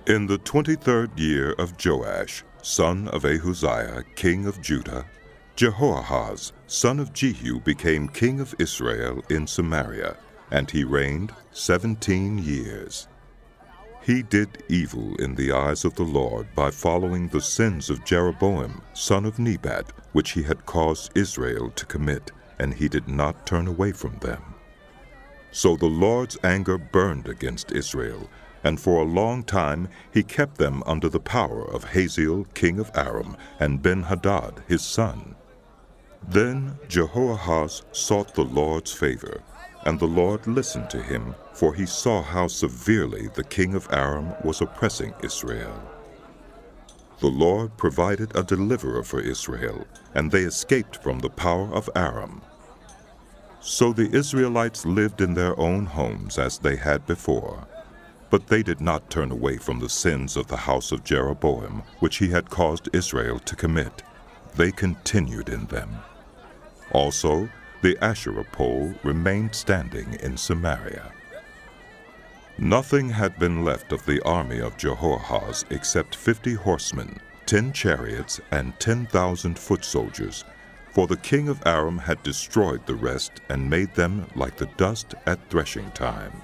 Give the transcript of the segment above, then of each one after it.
In the 23rd year of Joash, son of Ahaziah, king of Judah, Jehoahaz, son of Jehu, became king of Israel in Samaria, and he reigned 17 years. He did evil in the eyes of the Lord by following the sins of Jeroboam, son of Nebat, which he had caused Israel to commit, and he did not turn away from them. So the Lord's anger burned against Israel, and for a long time he kept them under the power of Hazael, king of Aram, and Ben-Hadad, his son. Then Jehoahaz sought the Lord's favor, and the Lord listened to him, for he saw how severely the king of Aram was oppressing Israel. The Lord provided a deliverer for Israel, and they escaped from the power of Aram. So the Israelites lived in their own homes as they had before. But they did not turn away from the sins of the house of Jeroboam, which he had caused Israel to commit. They continued in them. Also, the Asherah pole remained standing in Samaria. Nothing had been left of the army of Jehoahaz except 50 horsemen, 10 chariots, and 10,000 foot soldiers, for the king of Aram had destroyed the rest and made them like the dust at threshing time.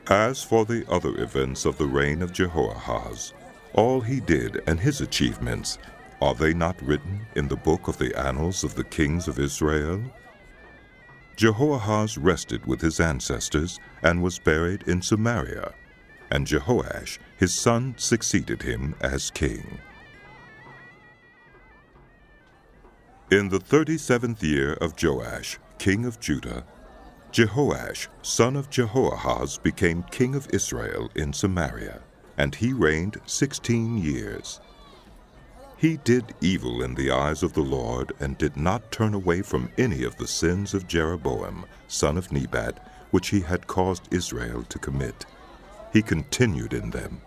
As for the other events of the reign of Jehoahaz, all he did and his achievements, are they not written in the book of the annals of the kings of Israel? Jehoahaz rested with his ancestors and was buried in Samaria, and Jehoash his son succeeded him as king. In the 37th year of Joash, king of Judah, Jehoash, son of Jehoahaz, became king of Israel in Samaria, and he reigned 16 years. He did evil in the eyes of the Lord, and did not turn away from any of the sins of Jeroboam, son of Nebat, which he had caused Israel to commit. He continued in them.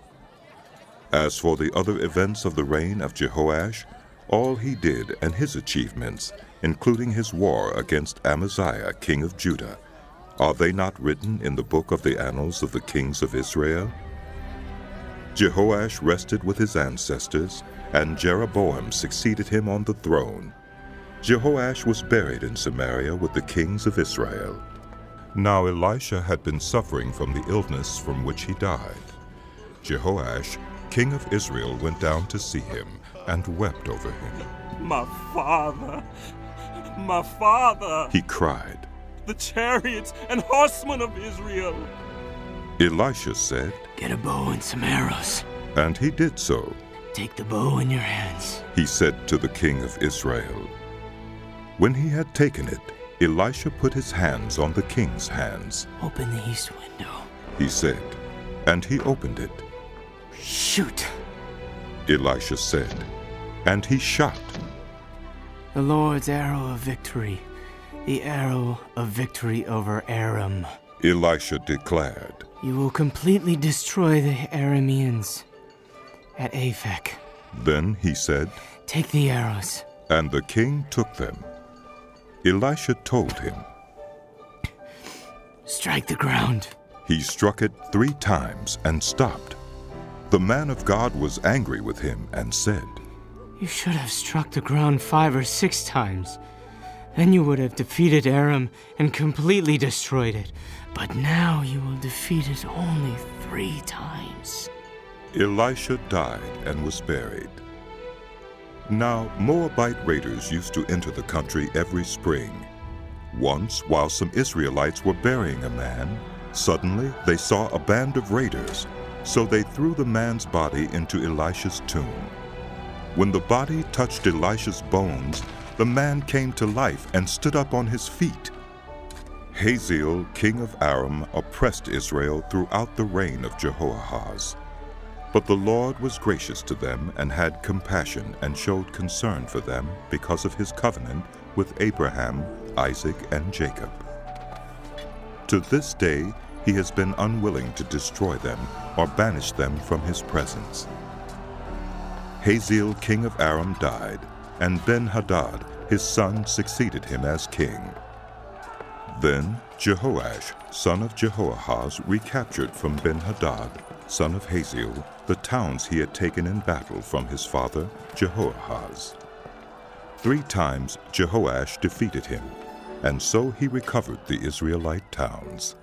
As for the other events of the reign of Jehoash, all he did and his achievements, including his war against Amaziah, king of Judah, are they not written in the book of the annals of the kings of Israel? Jehoash rested with his ancestors, and Jeroboam succeeded him on the throne. Jehoash was buried in Samaria with the kings of Israel. Now Elisha had been suffering from the illness from which he died. Jehoash, king of Israel, went down to see him and wept over him. My father! My father! He cried. The chariots and horsemen of Israel! Elisha said, Get a bow and some arrows. and he did so. Take the bow in your hands. He said to the king of Israel. When he had taken it, Elisha put his hands on the king's hands. Open the east window. He said, and he opened it. Shoot! Elisha said, and he shot. The Lord's arrow of victory. The arrow of victory over Aram. Elisha declared. You will completely destroy the Arameans at Aphek. Then he said, Take the arrows. and the king took them. Elisha told him. Strike the ground. He struck it 3 times and stopped. The man of God was angry with him and said, You should have struck the ground 5 or 6 times. Then you would have defeated Aram and completely destroyed it. But now you will defeat it only 3 times. Elisha died and was buried. Now Moabite raiders used to enter the country every spring. Once, while some Israelites were burying a man, suddenly they saw a band of raiders, so they threw the man's body into Elisha's tomb. When the body touched Elisha's bones, the man came to life and stood up on his feet. Hazael, king of Aram, oppressed Israel throughout the reign of Jehoahaz. But the Lord was gracious to them and had compassion and showed concern for them because of his covenant with Abraham, Isaac, and Jacob. To this day, he has been unwilling to destroy them or banish them from his presence. Hazael, king of Aram, died, and Ben-Hadad, his son, succeeded him as king. Then Jehoash, son of Jehoahaz, recaptured from Ben-Hadad son of Hazael, the towns he had taken in battle from his father Jehoahaz. 3 times Jehoash defeated him, and so he recovered the Israelite towns.